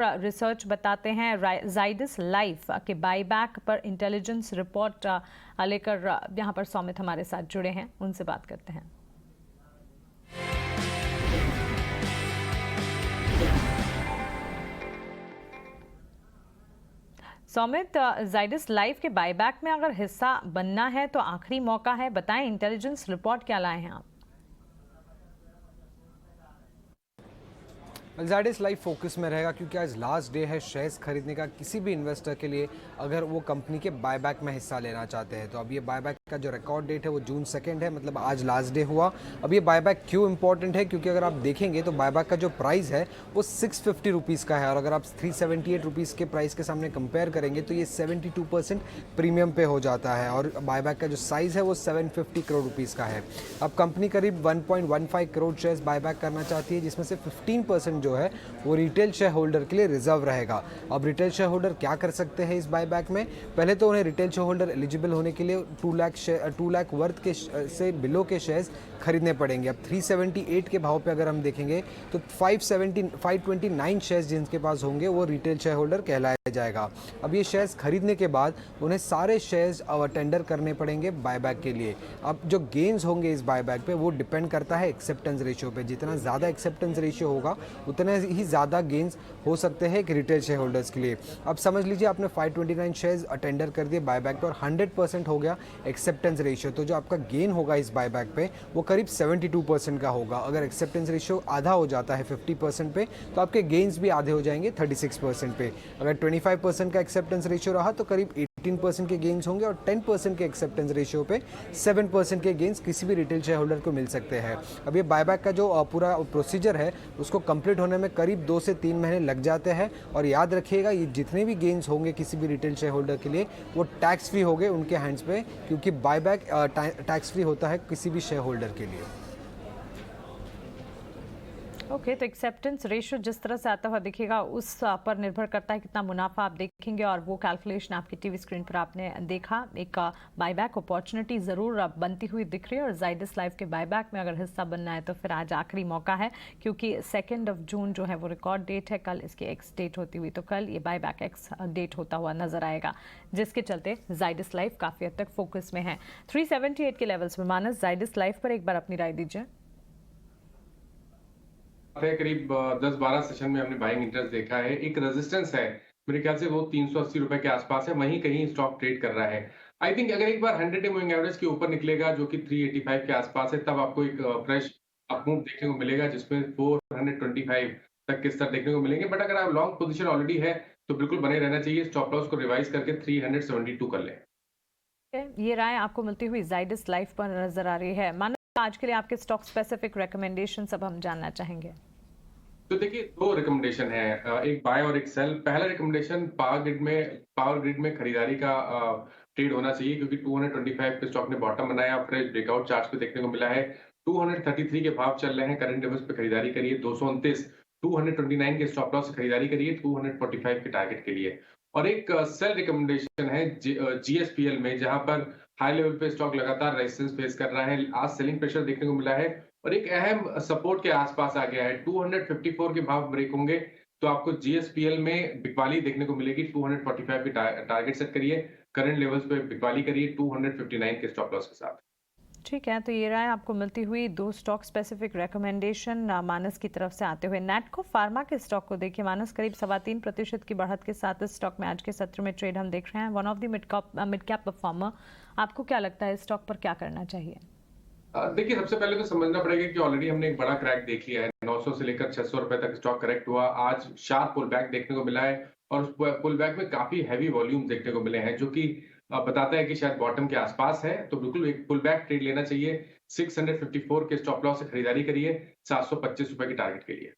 Research बताते हैं Zydus life के बाईबैक पर इंटेलिजेंस रिपोर्ट लेकर यहाँ पर सौमित हमारे साथ जुड़े हैं, उनसे बात करते हैं। सौमित, जाइडस लाइफ के बाईबैक में अगर हिस्सा बनना है तो आखिरी मौका है, बताएं इंटेलिजेंस रिपोर्ट क्या लाए हैं आप? जाइडस लाइफ फोकस में रहेगा क्योंकि आज लास्ट डे है शेयर्स खरीदने का किसी भी इन्वेस्टर के लिए, अगर वो कंपनी के बायबैक में हिस्सा लेना चाहते हैं। तो अब ये बायबैक का जो रिकॉर्ड डेट है वो जून 2 है, मतलब आज लास्ट डे हुआ। अब ये बायबैक क्यों इंपॉर्टेंट है, क्योंकि अगर आप देखेंगे तो बायबैक का जो प्राइस है वो 650 रुपीज़ का है, और अगर आप 378 रुपीज़ के प्राइस के सामने कंपेयर करेंगे तो ये 72% प्रीमियम पे हो जाता है, और बायबैक का जो साइज़ है वो 750 करोड़ रुपीज़ का है। अब कंपनी करीब 1.15 करोड़ शेयर्स बायबैक करना चाहती है, जिसमें से 15% जो है वो रिटेल शेयर होल्डर के लिए रिजर्व रहेगा। अब रिटेल शेयर होल्डर क्या कर सकते हैं इस बायबैक में? पहले तो उन्हें रिटेल शेयर होल्डर एलिजिबल होने के लिए 2 लाख वर्थ के से बिलो के शेयर्स खरीदने पड़ेंगे। अब 378 के भाव पे अगर हम देखेंगे तो 529 शेयर्स जिनके पास होंगे वो रिटेल शेयर होल्डर कहलाया जाएगा। अब ये शेयर्स खरीदने के बाद उन्हें सारे शेयर्स टेंडर करने पड़ेंगे बायबैक के लिए। अब जो गेन्स होंगे इस बायबैक पे वो डिपेंड करता है एक्सेप्टेंस रेशियो पे। जितना ज़्यादा एक्सेप्टेंस रेशियो होगा उतने ही ज़्यादा गेन्स हो सकते हैं कि रिटेल शेयर होल्डर्स के लिए। अब समझ लीजिए आपने 529 शेयर्स टेंडर कर दिए बायबैक पे और 100% हो गया एक्सेप्टेंस रेशियो, तो जो आपका गेन होगा इस बायबैक पे वो करीब 72% का होगा। अगर एक्सेप्टेंस रेशियो आधा हो जाता है 50% पे तो आपके गेन्स भी आधे हो जाएंगे 36% पे। अगर 25% का एक्सेप्टेंस रेशियो रहा तो करीब 18% के गेन्स होंगे, और 10% के एक्सेप्टेंस रेशियो पे 7% के गेन्स किसी भी रिटेल शेयर होल्डर को मिल सकते हैं। अब ये बायबैक का जो पूरा प्रोसीजर है उसको कंप्लीट होने में करीब 2 से 3 महीने लग जाते हैं, और याद रखिएगा ये जितने भी गेन्स होंगे किसी भी रिटेल शेयर होल्डर के लिए वो टैक्स फ्री होंगे उनके हैंड्स पे, क्योंकि बायबैक टैक्स फ्री होता है किसी भी शेयर होल्डर के लिए। ओके, तो एक्सेप्टेंस रेशियो जिस तरह से आता हुआ दिखेगा उस पर निर्भर करता है कितना मुनाफा आप देखेंगे, और वो कैलकुलेशन आपकी टीवी स्क्रीन पर आपने देखा। एक बायबैक अपॉर्चुनिटी ज़रूर बनती हुई दिख रही है, और जाइडस लाइफ के बायबैक में अगर हिस्सा बनना है तो फिर आज आखिरी मौका है, क्योंकि 2 जून जो है वो रिकॉर्ड डेट है। कल इसकी एक्स डेट होती हुई, तो कल ये बायबैक एक्स डेट होता हुआ नजर आएगा, जिसके चलते जाइडस लाइफ काफ़ी हद तक फोकस में है। 378 के लेवल्स में मानस, जाइडस लाइफ पर एक बार अपनी राय दीजिए। करीब 10-12 सेशन में हमने बाइंग इंटरेस्ट देखा है। एक रेजिस्टेंस है, मेरे ख्याल से वो 380 रुपए के आसपास है, वहीं कहीं स्टॉक ट्रेड कर रहा है। आई थिंक अगर एक बार 100 डे मूविंग एवरेज के ऊपर निकलेगा जो कि 385 के आसपास है, तब आपको एक फ्रेश अपमूव देखने को मिलेगा, जिसमें 425 तक के स्तर देखने को मिलेंगे। बट अगर आप लॉन्ग पोजीशन ऑलरेडी है तो बिल्कुल बने रहना चाहिए। स्टॉप लॉस को रिवाइज करके 372 कर लें। ये राय आपको मिलती हुई जाइडस लाइफ पर नजर आ रही है। मानो आज के लिए आपके स्टॉक स्पेसिफिक रिकमेंडेशन सब हम जानना चाहेंगे। तो देखिए 2 रिकमेंडेशन है, एक बाय और एक सेल। पहला रिकमेंडेशन पावर ग्रिड में खरीदारी का ट्रेड होना चाहिए, क्योंकि 225 पे स्टॉक ने बॉटम बनाया, फ्रेश ब्रेकआउट चार्ट्स पे देखने को मिला है। 233 के भाव चल रहे हैं, करंट लेवल्स पे खरीदारी करिए। 229 229 के स्टॉप लॉस से खरीदारी करिए 245 के टारगेट के लिए। और एक सेल रिकमेंडेशन है जीएसपीएल में, जहां पर हाई लेवल पे स्टॉक लगातार रेजिस्टेंस फेस कर रहा है। आज सेलिंग प्रेशर देखने को मिला है और एक अहम सपोर्ट के आसपास आ गया है। 254 के भाव ब्रेक होंगे तो आपको जीएसपीएल में बिकवाली देखने को मिलेगी। 245 की टारगेट सेट करिए, करंट लेवल्स पे बिकवाली करिए 259 के स्टॉप लॉस के साथ। ठीक है, तो ये राय आपको मिलती हुई 2 स्टॉक स्पेसिफिक रिकमेंडेशन मानस की तरफ से आते हुए। नैटको फार्मा के स्टॉक को देखिए मानस, करीब 3.25% की बढ़त के साथ इस स्टॉक में आज के सत्र में ट्रेड हम देख रहे हैं। One of the mid cap performer, आपको क्या लगता है इस स्टॉक पर क्या करना चाहिए? देखिए सबसे पहले तो समझना पड़ेगा कि ऑलरेडी हमने एक बड़ा क्रैक देख लिया है। 900 से लेकर 600 रुपए तक स्टॉक करेक्ट हुआ। आज शार्प पुल बैक देखने को मिला है, और उस पुल बैक में काफी हैवी वॉल्यूम देखने को मिले हैं, जो कि बताता है कि शायद बॉटम के आसपास है। तो बिल्कुल एक पुल बैक ट्रेड लेना चाहिए। 654 के स्टॉप लॉस से खरीदारी करिए 725 रुपए के टारगेट के लिए।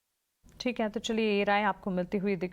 ठीक है, तो चलिए ये राय आपको मिलती हुई दिख